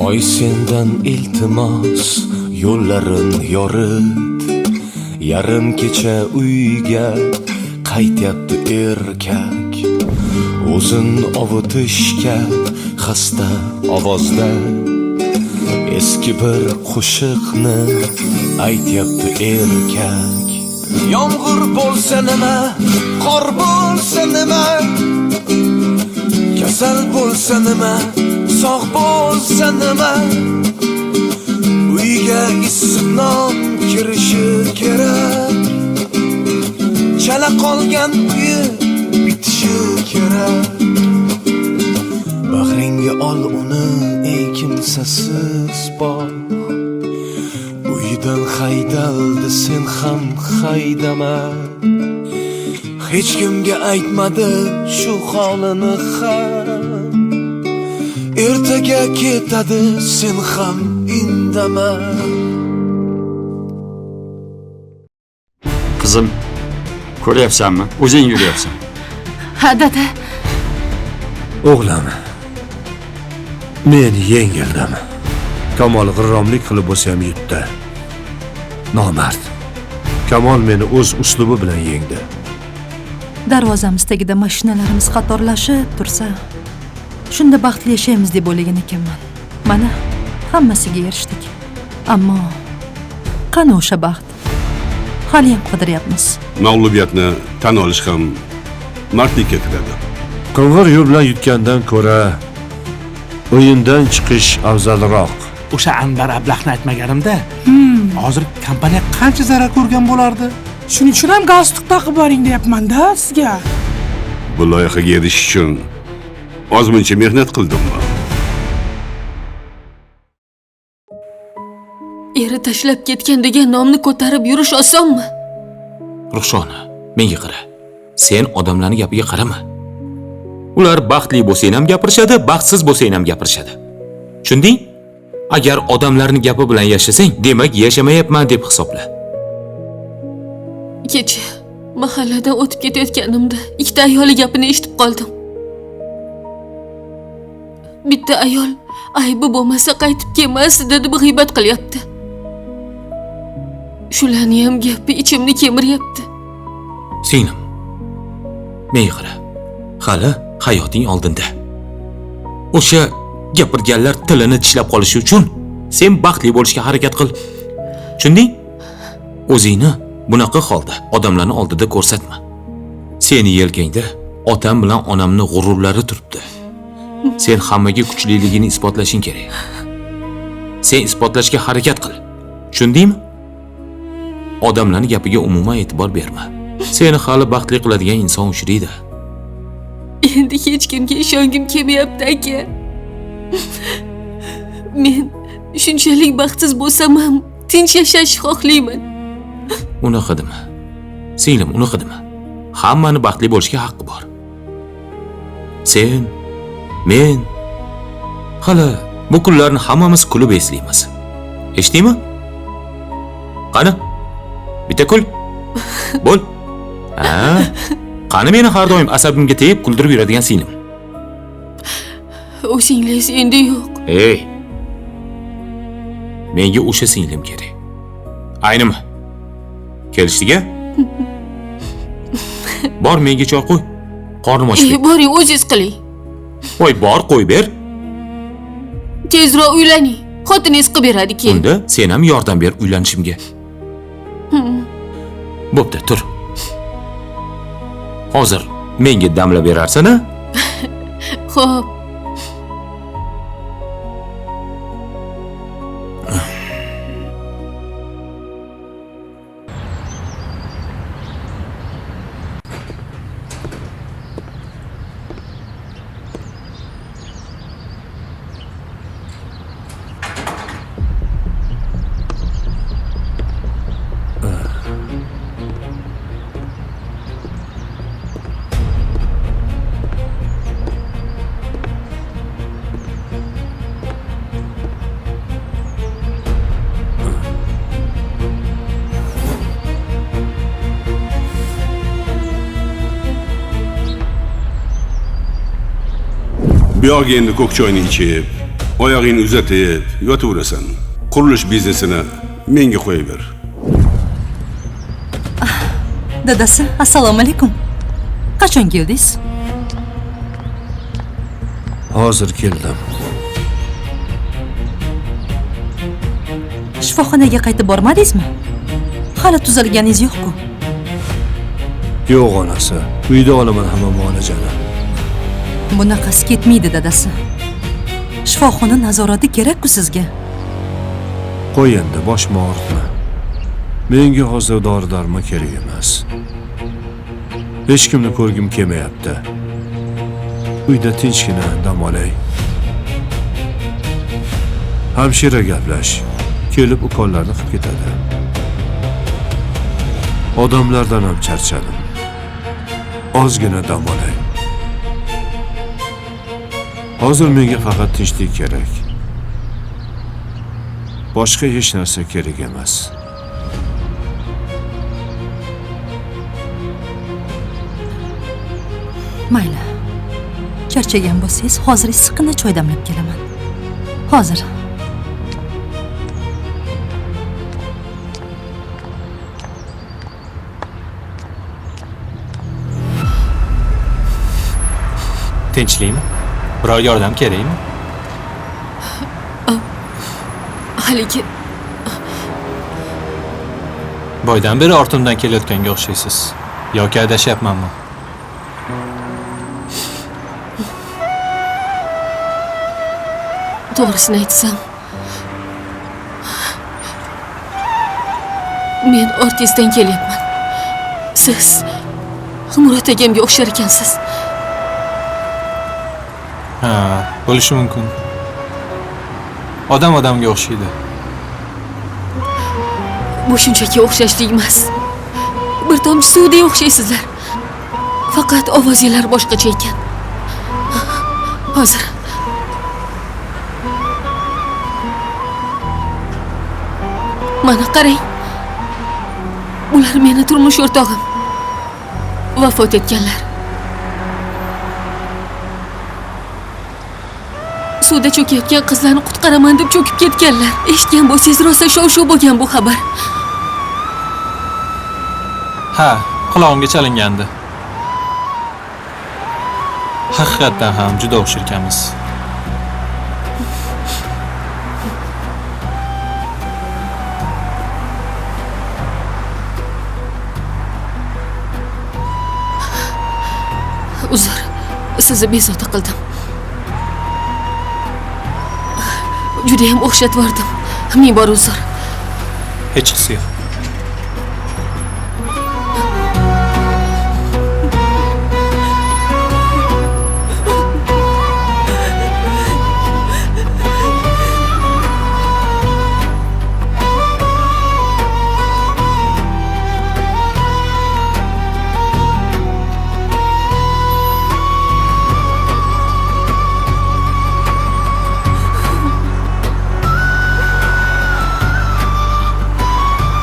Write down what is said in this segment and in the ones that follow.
Oy sendan iltimos yo'llarin yorit, yarim kecha uyga qaytyapti erkak, o'zin ovutishga xasta ovozda eski bir qo'shiqni aytyapti erkak. Yomg'ir bo'lsa nima, qor bo'lsa nima, kasal bo'lsa nima, sog' bo'lsa nima, uyga issiq non kirishi kerak, chala qolgan uyi bitishi kerak. Bag'ringga ol uni ey kimsasiz bog', uydan haydaldi sen ham haydama, hech kimga aytmadi shu holini ham, ertaga ketadi sen ham indama. Qizim, ko'ryapsanmi? O'zing yuryapsan. Ha, dada. O'g'lim, men yengildim. Kamol g'irromlik qilib bo'lsa ham yutdi. Nomard. Kamol meni o'z uslubi bilan yengdi. Darvozamiz tagida mashinalarimiz qatorlashib tursa, shunda baxtli yashaymiz deb o'ylagan ekanman. Mana, hammasiga erishdik. Ammo qani o'sha baxt? Hali ham qidiryapmiz. Mag'lubiyatni tan olish ham mardlikka kiradi. Qing'ir yo'l bilan yutgandan ko'ra o'yindan chiqish afzalroq. O'sha Anvar ablahni aytmaganimda, hozir kompaniya qancha zarar ko'rgan bo'lardi? Shuning uchun ham galstuk taqib boring deyapman-da sizga. Bu loyihaga erishish uchun ozmuncha mehnat qildimmi? Eri tashlab ketgan degan nomni ko'tarib yurish osonmi? Ruxshona, menga qara. Sen odamlarning gapiga qarama. Ular baxtli bo'lsang ham gapirishadi, baxtsiz bo'lsang ham gapirishadi. Tushunding? Agar odamlarning gapi bilan yashasang, demak yashamayapman deb hisobla. Kecha mahalladan o'tib ketayotganimda ikkita ayol gapini eshitib qoldim. Bitta ayol aybi bo'lmasa qaytib kelmasdi deb g'iybat qilyapti. Shularni ham gapi ichimni kemiryapti. Singlim, menga qara. Hali hayoting oldinda. O'sha gapirganlar tilini tishlab qolishi uchun sen baxtli bo'lishga harakat qil. Tushunding? O'zingni bunaqa holda odamlarning oldida ko'rsatma. Seni yelkangda otam bilan onamning g'ururlari turibdi. Sen hammaga kuchliligini isbotlashing kerak. Sen isbotlashga harakat qil. Tushundingmi? Odamlarning gapiga umuman e'tibor berma. Seni hali baxtli qiladigan inson uchraydi. Endi hech kimga ishongim kelmayapti aka. Men shunchalik baxtsiz bo'lsam ham tinch yashashni xohlayman. Unaqa dema. Singlim, unaqa dema. Hammani baxtli bo'lishga haqqi bor. Sen, men hali bu kunlarni hammamiz kulib eslaymiz. Eshitdingmi? Qani? Bitta kul. Bo'l. Ha? Qani meni har doim asabimga tegib kuldirib yuradigan singlim? O'shingiz endi yo'q. Ey. Menga o'sha singlim kerak. Aynimi? Kelishdiga? Bor menga choy qo'y. Qornim ochdi. Boring, o'zingiz qiling. Voy, bor qo'y ber. Tezroq uylaning. Xotiningiz qilib beradi keyin. Unda sen ham yordam ber uylanishimga. Bo'pti, tur. Hozir menga damlab berarsan-a? Xo'p. Bu yoqqa endi ko'k choyni ichib, Oyog'ingni uzatib, yotaverasan. Qurilish biznesini menga qo'yaver. Dadasi, assalomu alaykum. Qachon keldingiz? Hozir keldim. Shifoxonaga qaytib bormadingizmi? Hali tuzalganingiz yo'q-ku. Yo'q onasi, uyda olaman hamma muolajani. Bunaqasi ketmaydi dadasi. Shifoxona nazorati kerak-ku sizga. Qo'y endi, boshimni og'ritma. Menga hozir dori-darmon kerak emas. Hech kimni ko'rgim kelmayapti. Uyda tinchgina dam olay. Hamshira gaplash, kelib ukollarni qilib ketadi. Odamlardan ham charchadim. Ozgina dam olay. Hozir menga faqat tinchlik kerak. Boshqa hech narsa kerak emas. Mayli. Charchagan bo'lsangiz, hozir issiqqina choy damlab kelaman. Hozir. Tinchlikmi? Biror yordam kerakmi? Haligi Boydan beri ortimdan kelayotganga o'xshaysiz. Yoki adashyapmanmi? to'g'risini aytsam, men ortizdan kelyapman. Siz Murod akamga o'xshar ekansiz. Ha, bo'lishi mumkin. Odam odamga o'xshaydi. Bu shunchaki o'xshashlik emas. Bir tomchi suvdek o'xshaysizlar. Faqat ovozinglar boshqacha ekan. Hozir mana qarang. Ular meni turmush o'rtog'im. Vafot etganlar. Suvda cho'kayotgan qizlarni qutqaraman deb cho'kib ketganlar. Eshitgan bo'lsangiz rosa shov-shuv bo'lgan bu xabar. Ha, qulog'imga chalingandi. Haqiqatdan ham juda o'xshar ekanmiz. Uzr, sizni bezovta qildim. Juda ham o'xshatvordim. Ming bor uzr. Hechqisi yo'q.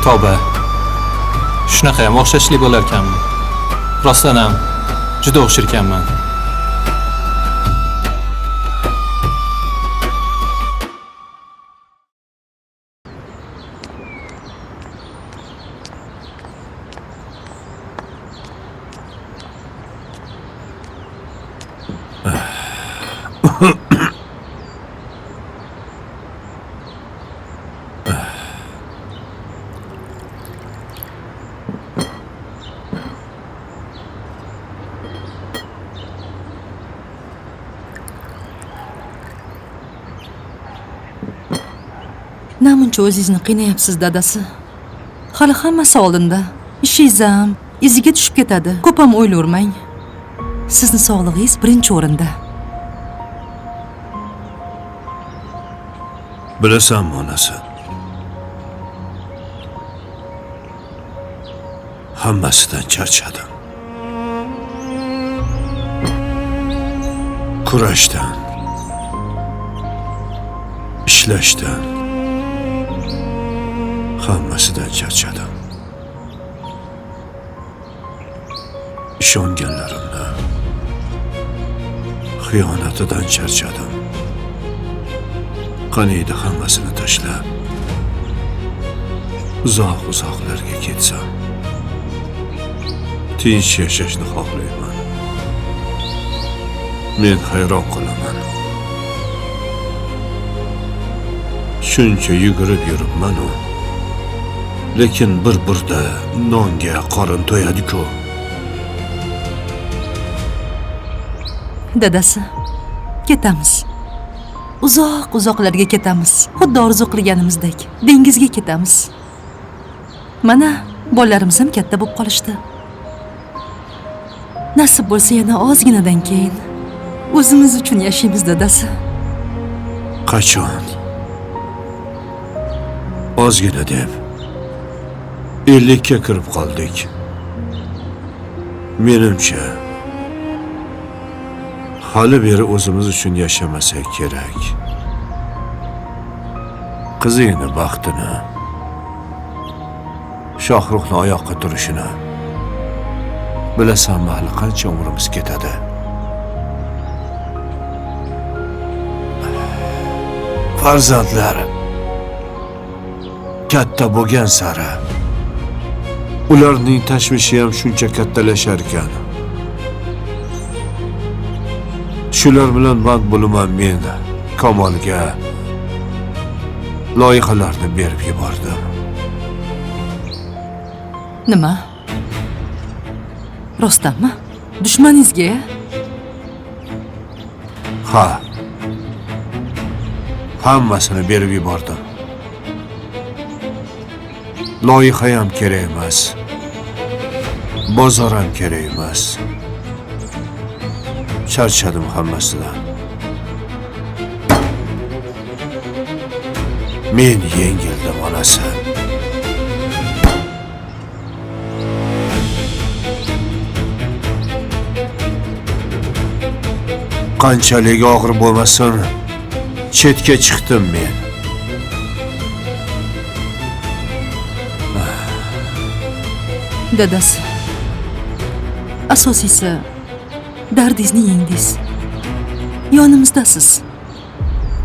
Tavba. Shunaqa ham o'xshashlik bo'lar ekanmi? Rostdan ham juda o'xshar ekanman. Namuncha o'zingizni qiynayapsiz dadasi. Hali hammasi oldinda. Ishingiz ham iziga tushib ketadi. Ko'p ham o'ylavermang. Sizni sog'lig'ingiz birinchi o'rinda. Bilasanmi onasi? Hammasidan charchadim. Kurashdan, ishlashdan, hammasidan charchadim. Ishonganlarimni xiyonatidan charchadim. qaniydi hammasini tashlab uzoqlarga ketsam. Tinch yashashni xohlayman. Men hayron qolaman. Shuncha yugurib yuribman-u. Lekin bir-birda nonga qorin to'yadi-ku. Dadasi, ketamiz. Uzoqlarga ketamiz. Xuddi orzu qilganimizdek dengizga ketamiz. Mana, bolalarimiz ham katta bo'lib qolishdi. Nasib bo'lsa yana ozginadan keyin o'zimiz uchun yashaymiz, dadasi. Qachon? Ozgina deb 50 ga kirib qoldik. Menimcha hali beri o'zimiz uchun yashamasak kerak. Qizingni baxtini, Shohruxni oyoqqa turishini bilasanmi, hali qancha umrimiz ketadi? Farzandlar katta bo'lgan sari ularning tashvishi ham shuncha kattalashar ekan. Shular bilan band bo'laman men Kamolga loyihalarni berib yubordim. Nima? Rostdanmi? Dushmaningizga? Ha. Hammasini berib yubordim. Loyiha ham kerak emas. Bozor ham kerak emas. Charchadim hammasidan. Men yengildim, onasi. Qanchalik og'ir bo'lmasin, chetga chiqdim men. Dadasi, asosiysi dardingizni yengdingiz. Yonimizdasiz.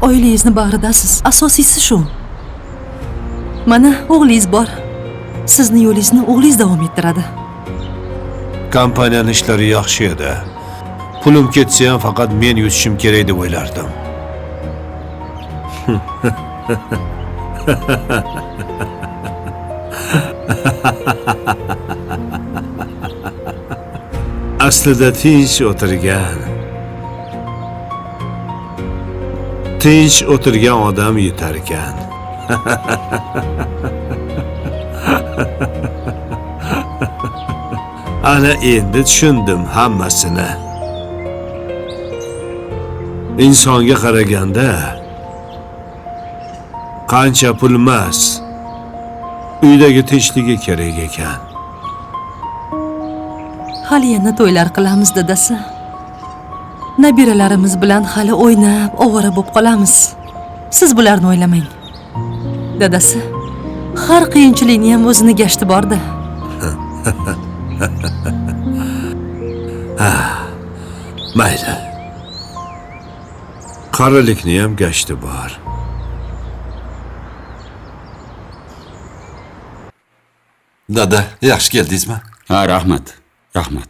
Oilangizni bag'ridasiz. Asosiysi shu. Mana o'g'lingiz bor. Sizni yo'lingizni o'g'lingiz davom ettiradi. Kompaniyaning ishlari yaxshi edi. Pulim ketsa ham faqat men yutishim kerak deb o'ylardim. Aslida tinch o'tirgan odam yetar ekan. Ana endi tushundim hammasini. Insonga qaraganda qancha pul emas, uydagi tinchligi kerak ekan. Hali yana to'ylar qilamiz, dadasi. Nabiralarimiz bilan hali o'ynab, ovora bo'lib qolamiz. Siz bularni o'ylamang. Dadasi, har qiyinchilikning ham o'zini gashti bor-da. Mayli. Qarilikni ham gashti bor. Dada, yaxshi keldingizmi? Ha, rahmat. Rahmat.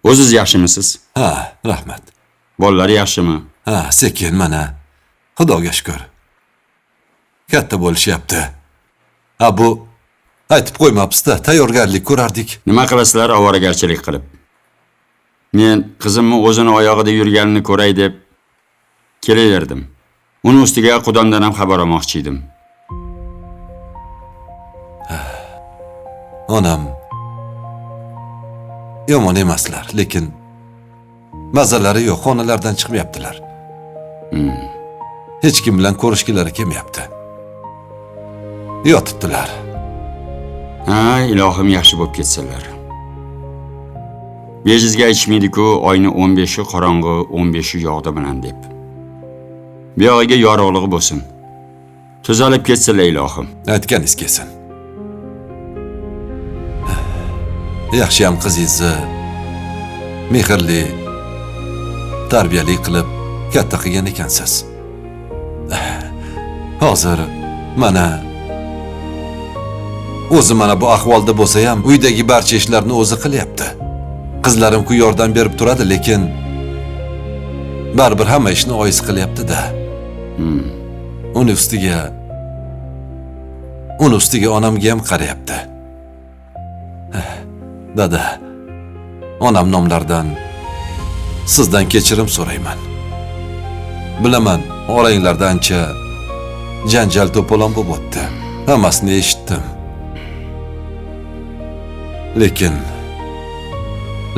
O'zingiz yaxshimisiz? Ha, rahmat. Bolalar yaxshimi? Ha, sekin mana. Xudoga shukr. Katta bo'lishyapti. Ha, bu aytib qo'ymabsiz-da, tayyorgarlik ko'rardik. Nima qilasizlar ovoragarchilik qilib? Men qizimni o'zini oyog'ida yurganini ko'ray deb kelaverdim. Uni ustiga Xudodan ham xabar olmoqchi edim. Onam yomon emaslar, lekin mazalari yo'q, xonalardan chiqmayaptilar. Hech kim bilan ko'rishgilari kelmayapti. Yotibdilar. Ha, ilohim yaxshi bo'lib ketsinlar. Bejizga aytishmaydi-ku, oyni 15i qorong'i, 15i yog'da bilan deb. Buyog'iga yorug'ligi bo'lsin. Tuzalib ketsinlar ilohim. Aytganingiz kelsin. Yaxshiyam qizingizni mehrli, tarbiyali qilib katta qilgan ekansiz. Hozir mana o'zi mana bu ahvolda bo'lsa ham uydagi barcha ishlarni o'zi qilyapti. Qizlarim-ku yordam berib turadi, lekin baribir hamma ishni oyisi qilyapti-da. Uni ustiga onamga ham qarayapti. Dada, onam nomlardan sizdan kechirim so'rayman. Bilaman, oranglarda ancha janjal to'polon bo'lib o'tdi. Hammasini eshitdim.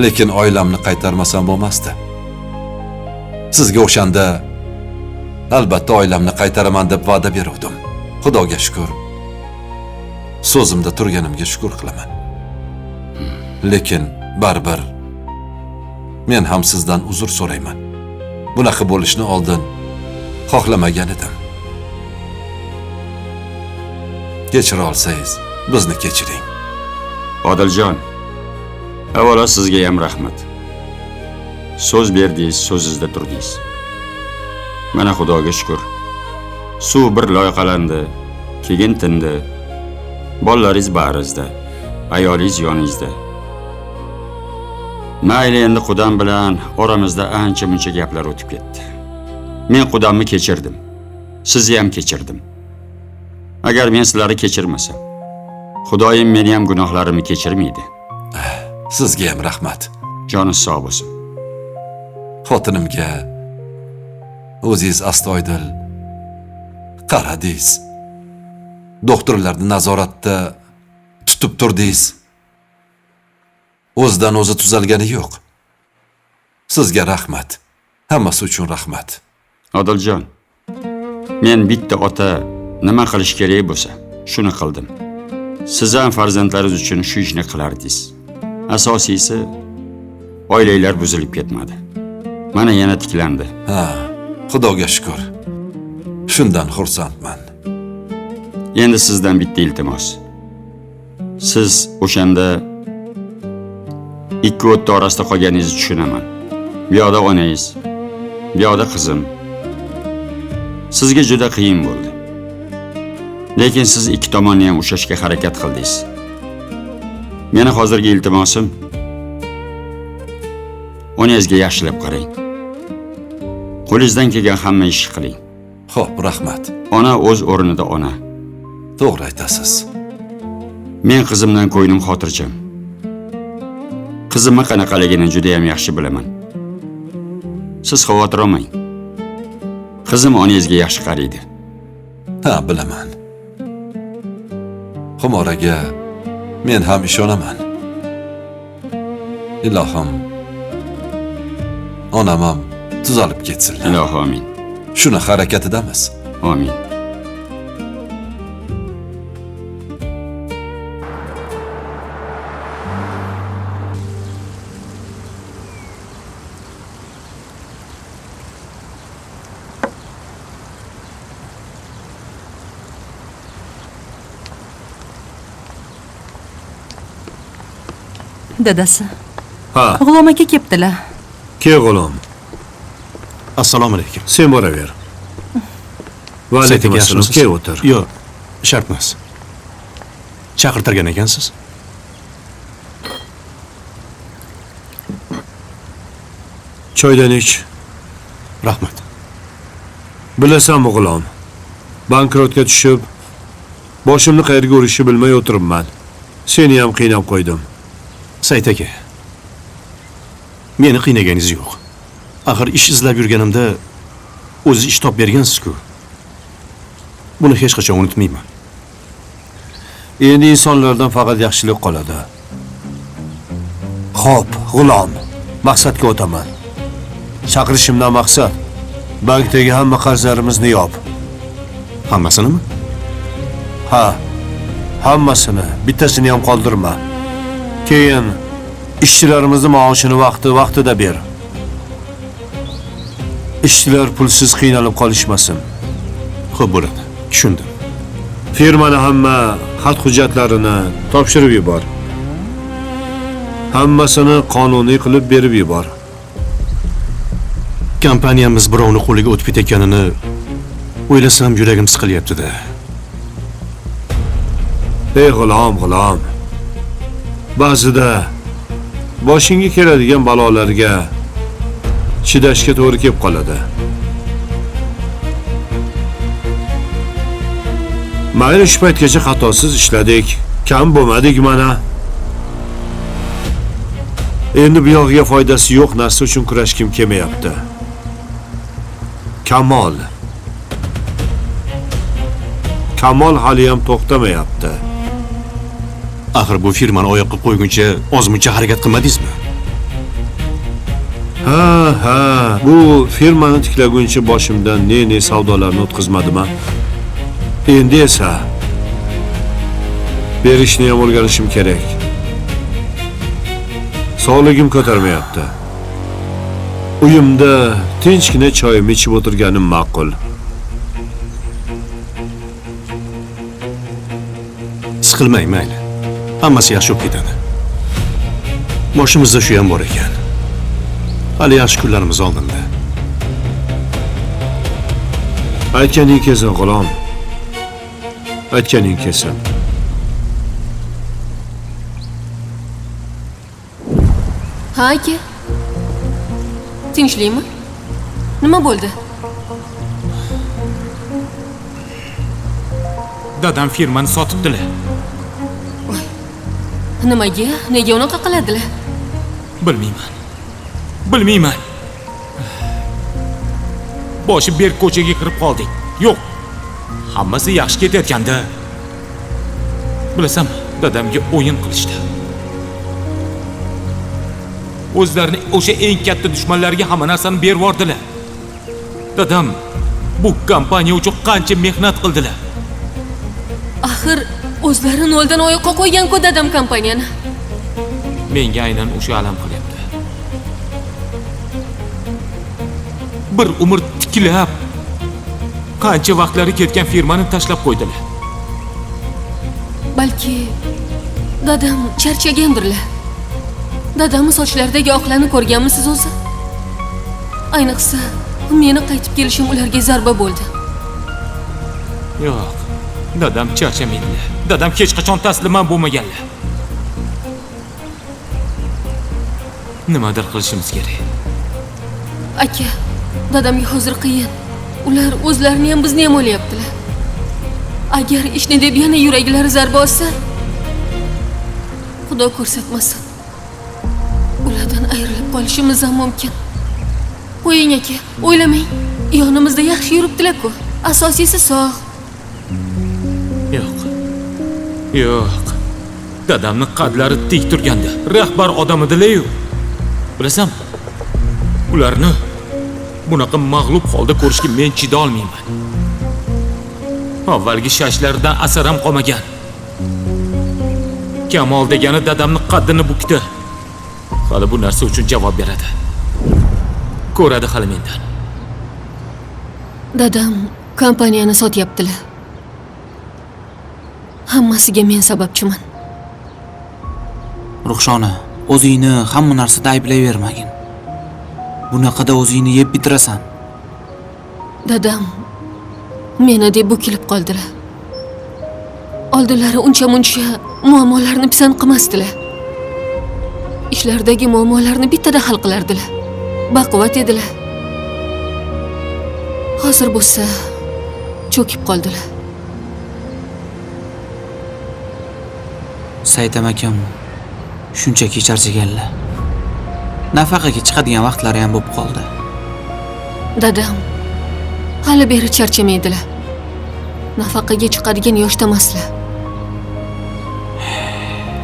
Lekin oilamni qaytarmasam bo'lmasdi. Sizga o'shanda albatta oilamni qaytaraman deb va'da beruvdim. Xudoga shukr. So'zimda turganimga shukr qilaman. Lekin baribir men ham sizdan uzr so'rayman. Bunaqa bo'lishni oldin xohlamagan edim. Kechira olsangiz, bizni kechiring. Odiljon, avvalo sizga ham rahmat. So'z berdingiz, so'zingizda turdingiz. Mana Xudoga shukr. Suv bir loyiqalandi, keyin tindi. Bolalaringiz bag'ringizda, ayolingiz yoningizda. Mayli, endi Qudam bilan oramizda ancha-muncha gaplar o'tib ketdi. Men Qudamni kechirdim. Sizni ham kechirdim. Agar men sizlarni kechirmasam, Xudoyim meni ham gunohlarimni kechirmaydi. Sizga ham rahmat. Joningiz sog' bo'lsin. Xotinimga o'zingiz astoydil qaradingiz. Doktorlarni nazoratda tutib turdingiz. O'zidan o'zi tuzalgani yo'q. Sizga rahmat. Hammasi uchun rahmat. Odiljon, men bitta ota nima qilish kerak bo'lsa, shuni qildim. Siz ham farzandlaringiz uchun shu ishni qilardingiz. Asosiysi, oilalar buzilib ketmadi. Mana yana tiklandi. Ha, Xudoga shukr. Shundan xursandman. Endi sizdan bitta iltimos. Siz o'shanda ikki o'tda orasida qolganingizni tushunaman. Bu yoqda onangiz, bu yoqda qizim. Sizga juda qiyin bo'ldi. Lekin siz ikki tomonni ham ushlashga harakat qildingiz. Meni hozirgi iltimosim, onangizga yaxshilab qarang. Qo'lingizdan kelgan hamma ishni qiling. Xo'p, rahmat. Ona o'z o'rnida ona. To'g'ri aytasiz. Men qizimdan ko'nglim xotirjam. Qizimni qanaqaligini juda ham yaxshi bilaman. Siz xavotir olmang. Qizim onangizga yaxshi qaraydi. Ha, bilaman. Xumoraga men ham ishonaman. Ilohim, onam ham tuzalib ketsinlar. Ilohi amin. Shuni harakatidamiz. Amin. Dadasi, Ha, G'ulom aka kelibdilar. ke g'ulom. Assalomu alaykum. Sen boraver. Va alaykum assalom. Ke o'tir. Yo'q, shart emas. Chaqirtirgan ekansiz. Choydan ich. Rahmat. Bilasanmi g'ulom? Bankrotga tushib, boshimni qayerga urishni bilmay o'tiribman. Seni ham qiynab qo'ydim. Sayt aka, meni qiynaganingiz yo'q. Axir ish izlab yurganimda o'zingiz ish topib bergansiz-ku. Buni hech qachon unutmayman. Endi insonlardan faqat yaxshilik qoladi. Xo'p, g'ulom, maqsadga o'taman. Chaqirishimdan maqsad bankdagi hamma qarzlarimizni yop. Hammasinimi? Ha, hammasini, bittasini ham qoldirma. Keyin ishchilarimizni maoshini vaqtida ber. Ishchilar pulsiz qiynalib qolishmasin. Xo'p bo'ladi, tushundim. Firmani hamma xat hujjatlarini topshirib yubor. Hammasini qonuniy qilib berib yubor. Kompaniyamiz birovni qo'liga o'tib ketayotganini O'ylasam yuragim siqilyapti-da. Ey g'ulom. Ba'zida boshingga keladigan balolarga chidashga to'g'ri kelib qoladi. Mayli shu paytgacha xatosiz ishladik, kam bo'lmadik mana. Endi bu yog'iga foydasi yo'q narsa uchun kurashkim kelmayapti. Kamol hali ham to'xtamayapti. Axir bu firmani oyoqqa qo'yguncha ozmuncha harakat qilmadingizmi? Ha, bu firmani tiklaguncha boshimdan ne savdolarni o'tkazmadim-a. Endi esa berishni ham o'rganishim kerak. Sog'ligim ko'tarmayapti. Uyimda tinchgina choyimni ichib o'tirganim ma'qul. Siqilmang, mayli. Hammasi yaxshi bo'lib ketadi. Boshimizda shu ham bor ekan. Hali yaxshi kunlarimiz oldinda. Aytganing kelsin, g'ulom. Aytganing kelsin. Ha, aka. Tinchlikmi? Nima bo'ldi? Dadam firmani sotibdilar. Nimaga? Nega unaqa qiladilar? Bilmayman. Boshi berk ko'chaga kirib qoldik. Yo'q. Hammasi yaxshi ketayotganda. Bilasam, dadamga o'yin qilishdi. O'zlarini o'sha eng katta dushmanlarga hamma narsani berib yubordilar. Dadam bu kompaniya uchun qancha mehnat qildilar. Axir o'zlari noldan oyoqqa qo'ygan-ku dadam kompaniyani. Menga aynan o'sha alam qilyapti. Bir umr tiklab, qancha vaqtlari ketgan firmani tashlab qo'ydilar. Balki dadam charchagandirlar. Dadamni sochlaridagi oqlarni ko'rganmisiz o'zi? Ayniqsa, meni qaytib kelishim ularga zarba bo'ldi. Yo'q, dadam charchamaydilar. Dadam hech qachon taslim bo'lmaganlar. Nimadir qilishimiz kerak. Aka, dadamga hozir qiyin. Ular o'zlarini ham bizni ham o'ylayaptilar. Agar ishni deb yana yuraklari zarba olsa, Xudo ko'rsatmasin. Ulardan ayrilib qolishimiz ham mumkin. Qo'ying aka, o'ylamang. Yonimizda yaxshi yuribdilar-ku. Asosiysi sog'. Yo'q. Dadamning qadlari tik turganda, rahbar odam edilar-ku. Bilasam, ularni bunaqa mag'lub holda ko'rishga men chida olmayman. Avvalgi shashlardan asar ham qolmagan. Kamol degani dadamning qaddini bukdi. Hali bu narsa uchun javob beradi. Ko'radi hali mendan. Dadam kompaniyani sotyaptilar. Hammasiga men sababchiman. Ruxshona, o'zingni hamma narsada ayblayvermagin. Bunaqada o'zingni yeb bitirasan. Dadam meni deb bukilib qoldilar. Oldinlari uncha-muncha muammolarni pisand qilmasdilar. Ishlardagi muammolarni bittada hal qilardilar. Baquvvat edilar. Hozir bo'lsa cho'kib qoldilar. Saytam akam shunchaki charchaganlar. Nafaqaga chiqadigan vaqtlari ham bo'lib qoldi. Dadam hali beri charchamaydilar. Nafaqaga chiqadigan yoshda emaslar.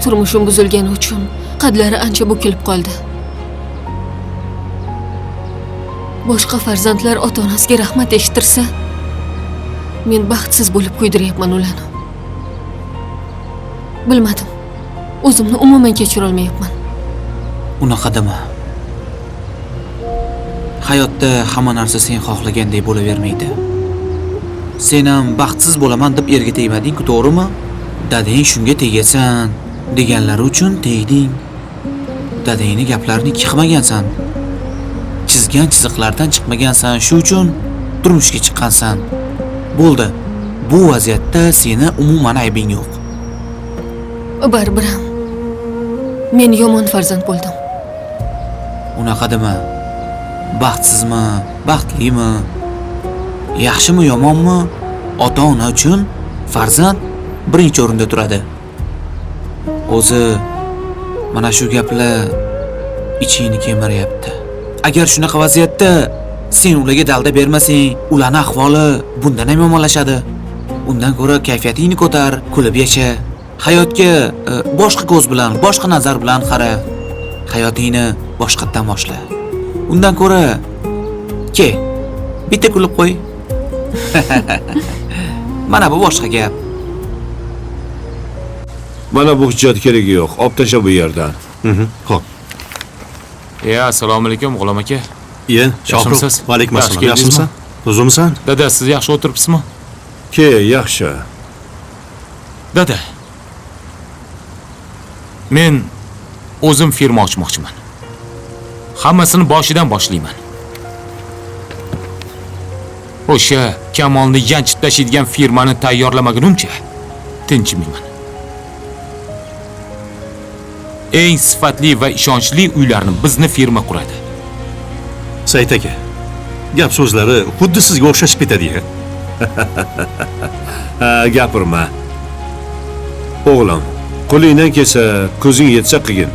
Turmushim buzilgani uchun qadlari ancha bukilib qoldi. Boshqa farzandlar ota-onasiga rahmat eshittirsa, men baxtsiz bo'lib kuydiryapman ularni. Bilmadim. O'zimni umuman kechira olmayapman. Unaqa dema. Hayotda hamma narsa sen xohlagandek bo'lavermaydi. Sen ham baxtsiz bo'laman deb erga tegmading-ku, to'g'rimi? Dadang shunga tegasan deganlari uchun tegding. Dadangning gaplarini kiqmagansan. Chizgan chiziqlardan chiqmagansan, shu uchun turmushga chiqqansan. Bo'ldi. Bu vaziyatda seni umuman aybing yo'q. Baribir ham men yomon farzand bo'ldim. Unaqa dema. Baxtsizmi, baxtlimi, yaxshimi, yomonmi, ota-ona uchun farzand birinchi o'rinda turadi. O'zi mana shu gaplar ichingni kemiryapti. Agar shunaqa vaziyatda sen ularga dalda bermasang, ularning ahvoli bundan ham yomonlashadi. Undan ko'ra kayfiyatingni ko'tar, kulib yasha. Hayotga boshqa ko'z bilan, boshqa nazar bilan qara. Hayotingni boshqatdan boshla. Undan ko'ra bitta kulib qo'y. Mana bu boshqa gap. Mana bu hujjat keragi yo'q. Olib tasha bu yerdan. Xo'p. Assalomu alaykum, G'ulom aka. Iye, Yaxshimisiz? Va alaykum assalom. Yaxshi Yaxshimisan? O'zimisan? Dada, siz yaxshi o'tiribsizmi? Yaxshi. Dada. Men o'zim firma ochmoqchiman. Hammasini boshidan boshlayman. O'sha Kamolni yanchib tashiydigan firmani tayyorlamagunimcha tinchimayman. Eng sifatli va ishonchli uylarni bizni firma quradi. Said aka. Gap so'zlari xuddi sizga o'xshashib ketadi-ya. Gapirma. O'g'lim, qo'lingdan kelsa, ko'zing yetsa qilgin.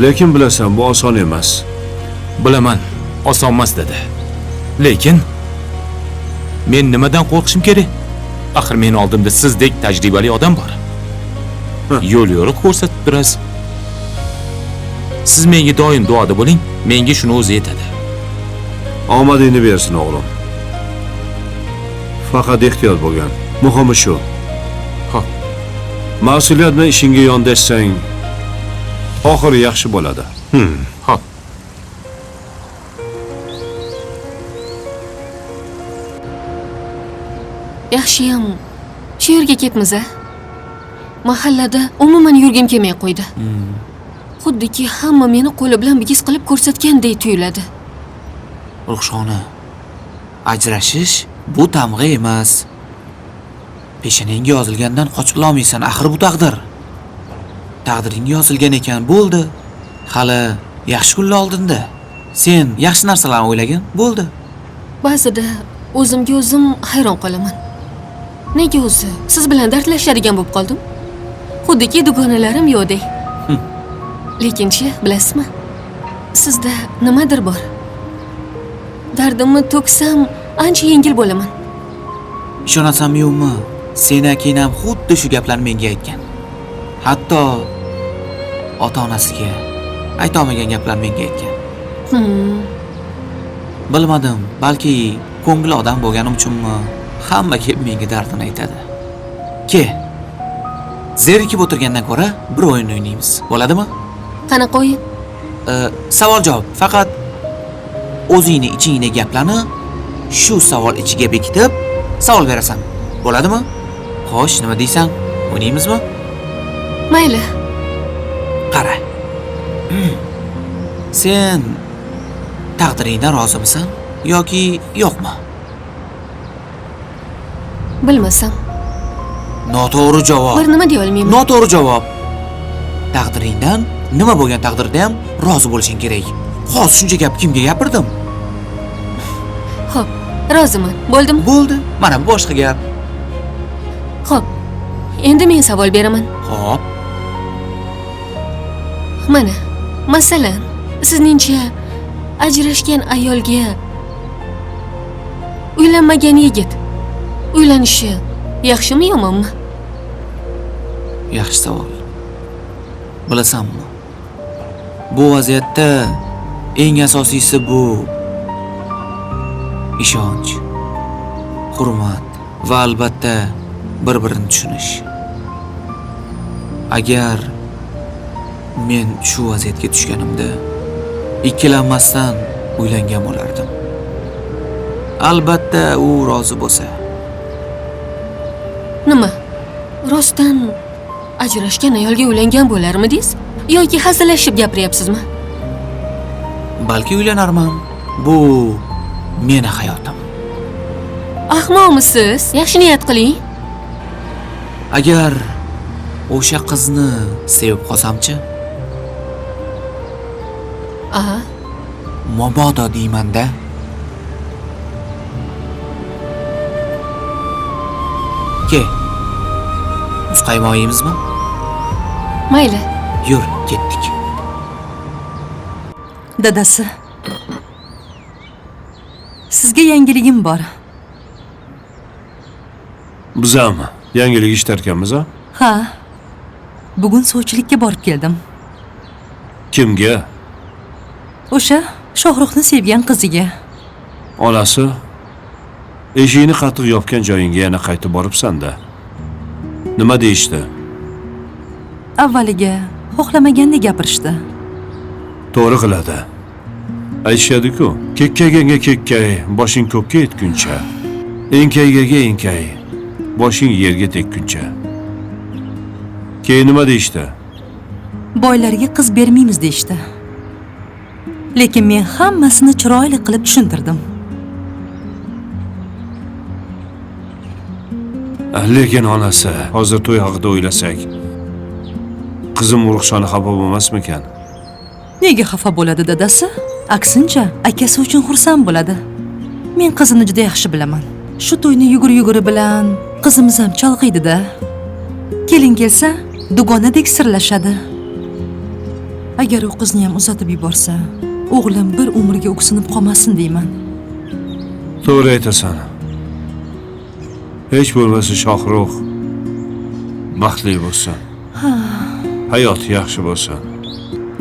Lekin bilasan, bu oson emas. Bilaman, oson emas dada. Lekin men nimadan qo'rqishim kerak? Axir men oldimda sizdek tajribali odam bor. Yo'l yo'riq ko'rsatib turasiz. Siz menga doim duoda bo'ling, menga shuni o'zi yetadi. Omadingni bersin o'g'lim. Faqat ehtiyot bo'lgan. Muhimi shu. Xo'p. Mas'uliyat bilan ishingga yondashsang, oxiri yaxshi bo'ladi. Xo'p. Yaxshiyam shu yerga ketmiz-a? Mahallada umuman yurgim kelmay qo'ydi. Xuddiki hamma meni qo'li bilan bigiz qilib ko'rsatgandek tuyuladi. Ruxshona, ajrashish bu tamg'a emas. Peshanangga yozilgandan qochib olmaysan, axir bu taqdir. Taqdiringga yozilgan ekan, bo'ldi. Hali yaxshi kunlar oldinda. Sen yaxshi narsalarni o'ylagin, bo'ldi. Ba'zida o'zimga o'zim hayron qolaman. Nega o'zi siz bilan dardlashadigan bo'lib qoldim? Xuddiki dugonalarim yo'qdek. Lekin-chi, bilasizmi? Sizda nimadir bor. Dardimni to'ksam, ancha yengil bo'laman. Ishonasanmi yo'qmi? Sen akang ham xuddi shu gaplarni menga aytgan. Hatto ota-onasiga ayta olmagan gaplarni menga aytgan. Bilmadim, balki ko'ngli odam bo'lganim uchunmi, hamma kelib menga dardini aytadi. Zerikib o'tirgandan ko'ra bir o'yin o'ynaymiz. Bo'ladimi? Qanaqa o'yin? Savol-javob. Faqat o'zingni ichingdagi gaplarni shu savol ichiga bekitib, savol berasan. Bo'ladimi? Xo'sh, nima deysan? O'ynaymizmi? Mayli. Qara. Sen taqdiringdan rozimisan yoki yo'qmi? Bilmasam. Noto'g'ri javob. Bir nima deya olmayman. Noto'g'ri javob. Taqdiringdan nima bo'lgan taqdirda ham rozi bo'lishing kerak. Hozir shuncha gap kimga gapirdim? Xo'p, roziman. Bo'ldimi? Bo'ldi. Mana bu boshqa gap. Xo'p. Endi men savol beraman. Xo'p. Mana, masalan, sizningcha ajrashgan ayolga uylanmagan yigit uylanishi yaxshimi yomonmi? Yaxshi savol. Bilasanmi? Bu vaziyatda eng asosiysi bu ishonch, hurmat va albatta bir-birini tushunish. Agar men shu vaziyatga tushganimda ikkilanmasdan uylangan bo'lardim. Albatta u rozi bo'lsa. Nima? Rostdan ajrashgan ayolga uylangan bo'larmidingiz yoki hazillashib gapiryapsizmi? Balki uylanarman. Bu meni hayotim. Ahmoqmisiz? Yaxshi niyat qiling. Agar o'sha qizni sevib qolsamchi? Aha. Mabodo deymanda. Ke. Muzqaymoqyimizmi? Mayli. Yur, ketdik. Dadasi. Sizga yangiligim bor. Bizami? Yangilik ishtarkanmiz, a? Ha. Bugun sovchilikka borib keldim. Kimga? O'sha Shohruxni sevgan qiziga. Onasi. Eshikni qattiq yopgan joyingga yana qaytib boribsan-da. Nima deyishdi? Avvaliga xohlamagandek gapirishdi. To'g'ri qiladi. Aytishadi-ku, kekkayganga kekkay, boshing ko'kka yetguncha, enkaygaga enkay, boshing yerga tekkuncha. Keyin nima deyishdi? Boylarga qiz bermaymiz deyishdi. Lekin men hammasini chiroyli qilib tushuntirdim. Lekin onasi, hozir to'y haqida o'ylasak, qizim Ruxshona xafa bo'lmasmikan? Nega xafa bo'ladi dadasi? Aksincha, akasi uchun xursand bo'ladi. Men qizini juda yaxshi bilaman. Shu to'yni yugur-yuguri bilan qizimiz ham chalg'iydi-da. Kelin kelsa, dugonadek sirlashadi. Agar u qizni ham uzatib yuborsa, o'g'lim bir umrga o'ksinib qolmasin deyman. To'g'ri aytasan. Hech bo'lmasa Shohrux baxtli bo'lsin. Hayot yaxshi bo'lsin.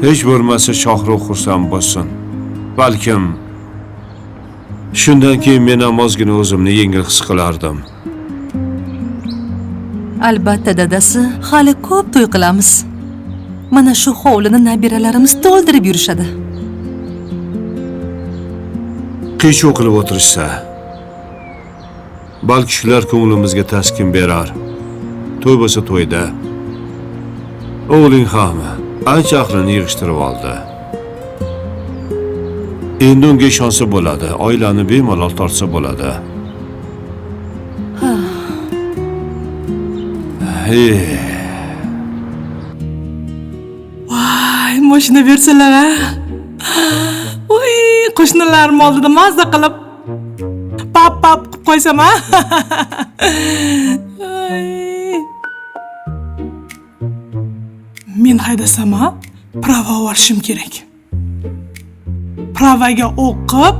Hech bo'lmasa Shohrux xursand bo'lsin. Balkim shundan keyin men ham ozgina o'zimni yengil his qilardim. Albatta dadasi, hali ko'p to'y qilamiz. Mana shu hovlini nabiralarimiz to'ldirib yurishadi. Qiyshuv qilib o'tirishsa, balki shular ko'nglimizga taskin berar. To'y bo'lsa to'yda. O'g'ling ham ancha aqlini yig'ishtirib oldi. Endi unga ishonsa bo'ladi, oilani bemalol tortsa bo'ladi. Voy, mashina bersalar a. Voy, qo'shnilarim oldida mazza qilib pap qilib qo'ysam a. Men haydasam a, prava olishim kerak. Pravaga o'qib,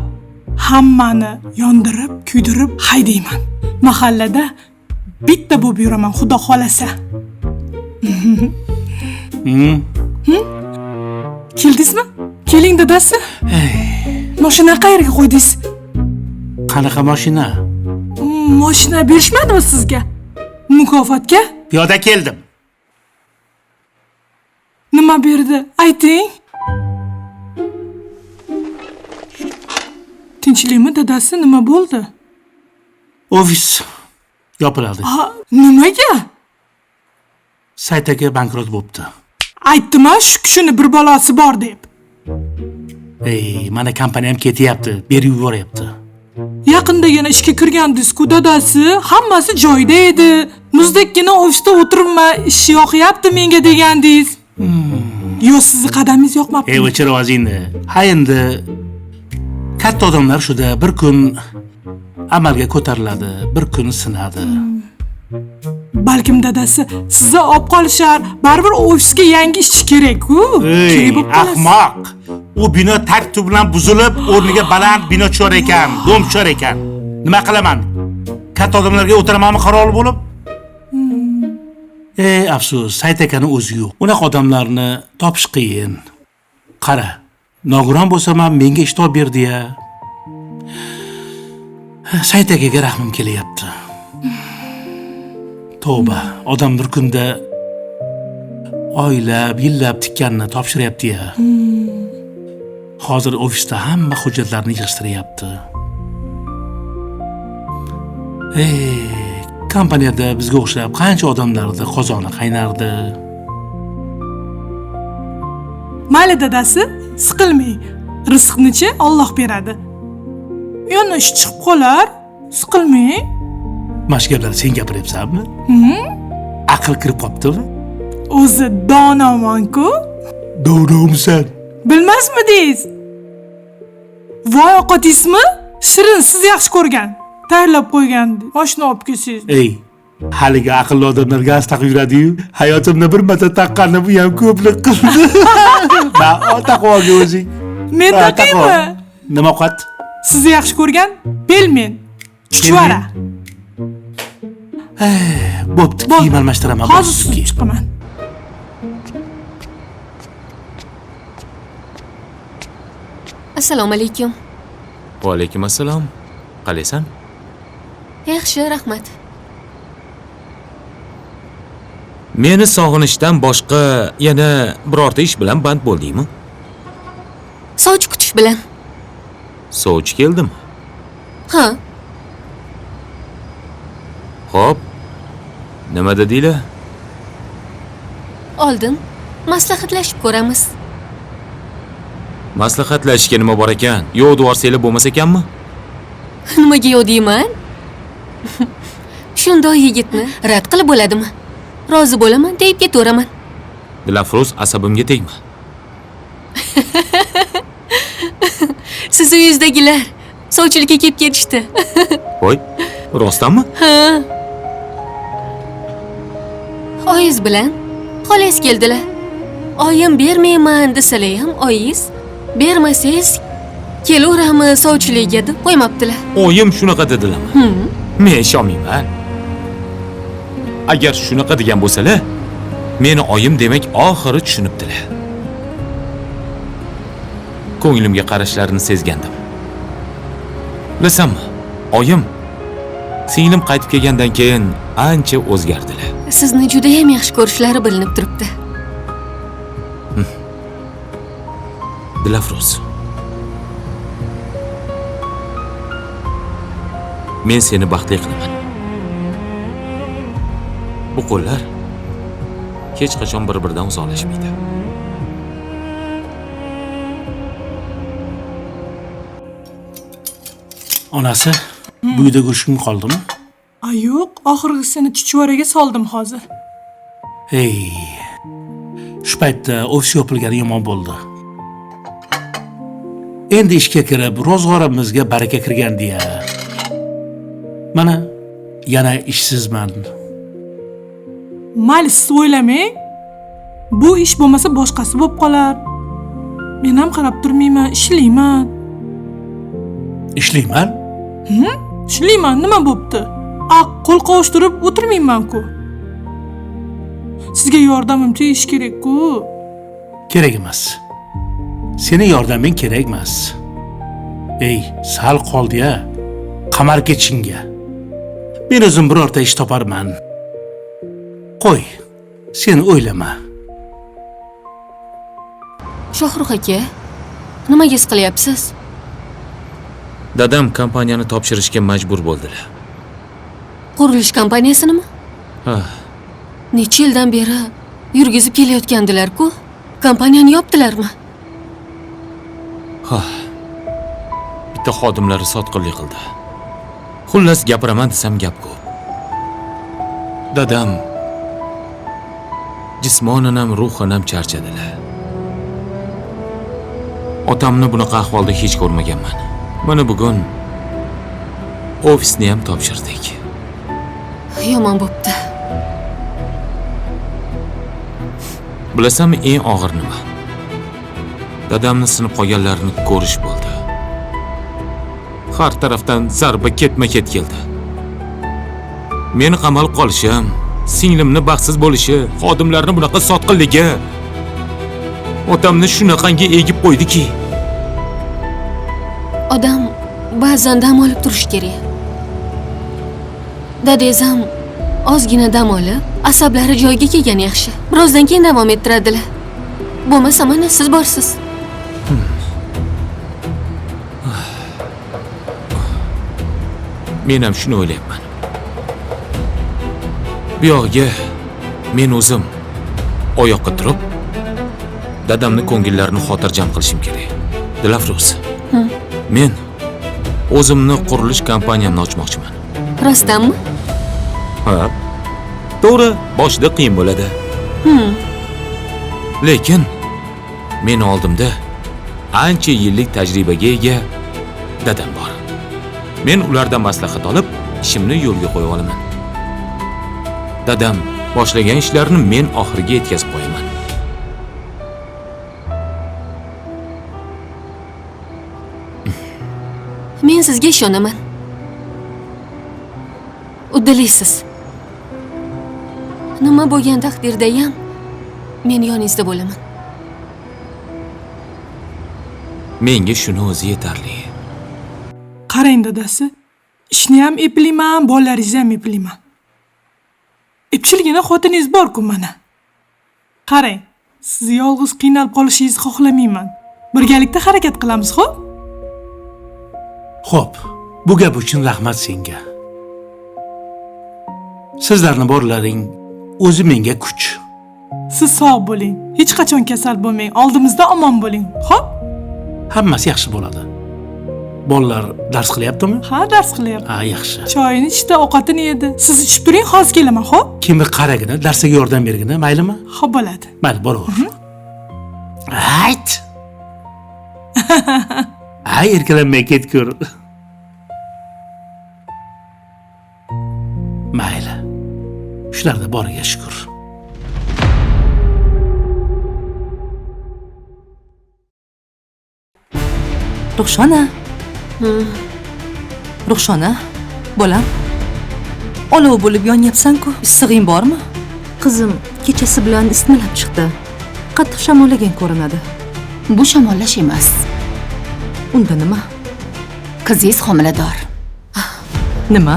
hammani yondirib, kuydirib haydayman. Mahallada bitta bo'lib yuraman, xudo xolasa. Keldingizmi? Keling dadasi. Mashina qayerga qo'ydingiz? Qanaqa mashina? Mashina berishmadimi sizga? Mukofotga? Piyoda keldim. Nima berdi? Ayting. Tinchlikmi dadasi, nima bo'ldi? Ofis yopiladi. Nimaga? Saytga bankrot bo'libdi. Aytdim-a, shu kishini bir balosi bor deb. Mana kompaniyam ketyapti, berib yuboryapti. Yaqindagina ishga kirgandingiz-ku dadasi, hammasi joyida edi. Muzdekkina ofisda o'tiribman, ish yoqyapti menga degandingiz. Yo, sizni qadamingiz yoqmabdi. O'chir ovozingni. Ha endi katta odamlar shuda bir kun amalga ko'tariladi, bir kun sinadi. Balkim dadasi sizni olib qolishar, baribir ofisga yangi ishchi kerak-ku. Ahmoq. U bino tartib bilan buzilib, o'rniga baland bino tushar ekan, dom tushar ekan. Nima qilaman? Katta odamlarga o'tiramanmi qaror bo'lib? Afsus, Sayt akani o'zi yo'q. Unaqa odamlarni topish qiyin. Qara, nogiron bo'lsam ham menga ish topib berdi-ya. Sayt akaga rahmim kelyapti. Tavba, odam bir kunda oylab, yillab tikkanini topshiryapti-ya. Hozir ofisda hamma hujjatlarni yig'ishtiryapti. Kompaniyada bizga o'xshab qancha odamlarning qozoni qaynardi. Mayli dadasi, siqilmang. Rizqni-chi Alloh beradi. Yana ish chiqib qolar, Siqilmang. Mana gaplarni sen gapiryapsanmi? Aql kirib qoptimi? O'zi donoman-ku. Do'romsan. Bilmasmidingiz? Voy ovqatingizmi? Shirin siz yaxshi ko'rgan. Tayyorlab qo'ygandi. Mashina olib kelsangiz. Ey, haligi aqlli odamlar gaz taqib yuradi-yu, hayotimda bir marta taqqanni bu ham ko'plik qildi. Va taqvoga o'zing. Men taqaymi? Nima ovqat? Sizni yaxshi ko'rgan pelmen. Chuchvara. Bo'pti, kiyim almashtiraman. Hozir sizga chiqaman. Assalomu alaykum. Va alaykum assalom. Qalaysan? Yaxshi, rahmat. Meni sog'inishdan boshqa yana birorta ish bilan band bo'ldingmi? Sovchi kutish bilan. Sovchi keldimi? Ha, Xo'p. Nima dedinglar? oldin maslahatlashib ko'ramiz. Maslahatlashishga nima bor ekan? Yo'q devorsanglar bo'lmas ekanmi? Nimaga yo'q deyman? Shundoq yigitni rad qilib bo'ladimi? Rozi bo'laman deb ketaveraman. Dilafruz, asabimga tegma. Siz uyingizdagilar sovchilikka kelib ketishdi. Voy, rostdanmi? Ha. Oyingiz bilan xolangiz keldilar. Oyim bermayman desalar ham oyingiz bermasangiz kelaveramiz sovchilikka deb qo'ymabdilar. Oyim shunaqa dedilarmi? Men ishonmayman. Agar shunaqa degan bo'lsalar, meni oyim demak oxiri tushunibdilar. Ko'nglimga qarashlarini sezgandim. Bilasanmi, oyim singlim qaytib kelgandan keyin ancha o'zgardilar. Sizni juda ham yaxshi ko'rishlari bilinib turibdi. Dilafruz. Men seni baxtli qilaman. Bu qo'llar hech qachon bir-biridan uzoqlashmaydi. Onasi, bu uyda go'shting qoldimi? Yo'q, oxirgisini chuchvaraga soldim hozir. Hey. Shu paytda ofis yopilgani yomon bo'ldi. Endi ishga kirib, ro'zg'orimizga baraka kirgan-diya. Mana yana ishsizman. Mayli, siz o'ylamang. Bu ish bo'lmasa boshqasi bo'lib qolar. Men ham qarab turmayman, ishlayman. Ishlayman? Ishlayman, nima bo'pti? Qo'l qovushtirib o'tirmayman-ku. Sizga yordamim tegish kerak-ku. Kerak emas. Seni yordaming kerak emas. Ey, sal qoldi-ya. Qamar ketishingga. Men o'zim birorta ish toparman. Qo'y. Sen o'ylama. Shohrux aka, nimaga siqilyapsiz? Dadam kompaniyani topshirishga majbur bo'ldilar. Qurilish kompaniyasinimi? Ha, Necha yildan beri yurgizib kelayotgandilar-ku. Kompaniyani yopdilarmi? bitta xodimlari sotqinlik qildi. Xullas gapiraman desam gap ko'p. Dadam jismonan ham ruhan ham charchadilar. Otamni bunaqa ahvolda hech ko'rmaganman. Mana bugun ofisni ham topshirdik. Yomon bo'pti. Bilasanmi eng og'ir nima? Dadamni sinib qolganlarini ko'rish bo'ldi. Har tarafdan zarba ketma-ket keldi. Meni qamalib qolishim, singlimni baxtsiz bo'lishi, xodimlarni bunaqa sotqinligi otamni shunaqangi egib qo'ydiki. Odam ba'zan dam olib turish kerak. Dadangiz ham ozgina dam olib, asablari joyiga kelgani yaxshi. Birozdan keyin davom ettiradilar. Bo'lmasa mana siz borsiz. Men ham shuni o'ylayapman. Bu yoqqa men o'zim oyoqqa turib, dadamni ko'ngillarini xotirjam qilishim kerak. Dilafruz. Men o'zimni qurilish kompaniyamni ochmoqchiman. Rostdanmi? Ha. To'g'ri, boshida qiyin bo'ladi. Lekin men oldimda ancha yillik tajribaga ega dadam bor. Men ulardan maslahat olib, ishimni yo'lga qo'ya olaman. Dadam boshlagan ishlarni men oxiriga yetkazib qo'yaman. Men sizga ishonaman. Uddalisiz. Nima bo'lgan taqdirda ham men yoningizda bo'laman. Menga shuni o'zi yetarli. Qarang dadasi, ishni ham eplayman, bolalaringizni ham eplayman. Epchilgina xotiningiz bor-ku mana. Qarang, siz yolg'iz qiynalib qolishingizni xohlamayman. Birgalikda harakat qilamiz, xo'p? Xo'p, bu gap uchun rahmat senga. Sizlarning borlaring o'zi menga kuch. Siz sog' bo'ling, hech qachon kasal bo'lmang, oldimizda omon bo'ling, xo'p? Hammasi yaxshi bo'ladi. Bolalar dars qilyaptimi? Ha, dars qilyapti. Ha, yaxshi. Choyini ichdi, ovqatini yedi. Siz ichib turing, hozir kelaman, xo'p? Kimni qaragina, darsga yordam bergina, maylimi? Xo'p bo'ladi. Mayli, boraver. Ayt. Ay, erkalanmay ketgur. Mayli. Shularda boriga shukr. Ruxshona. Ruxshona, bolam. Olov bo'lib yonyapsan-ku. Issig'ing bormi? Qizim kechasi bilan isnilab chiqdi. Qattiq shamollagan ko'rinadi. Bu shamollash emas. Unda nima? Qizingiz homilador. Nima?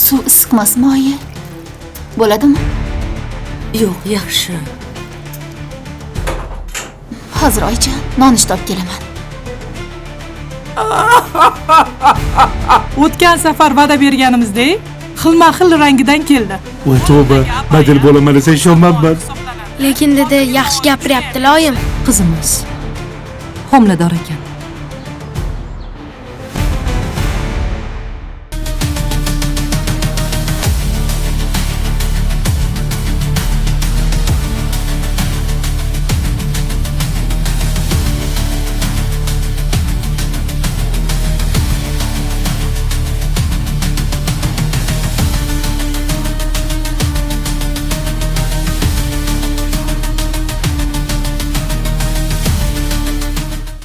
Suv issiqmasmi, oyi? Bo'ladimi? Yo'q, yaxshi. Hozir oyjon, nonushta olib kelaman. O'tgan safar va'da berganimizdek, xilma-xil rangidan keldi. Voy tavba, badal bo'laman desa ishonmayman. Lekin dedi yaxshi gapiryapti loyim. Qizimiz homilador ekan.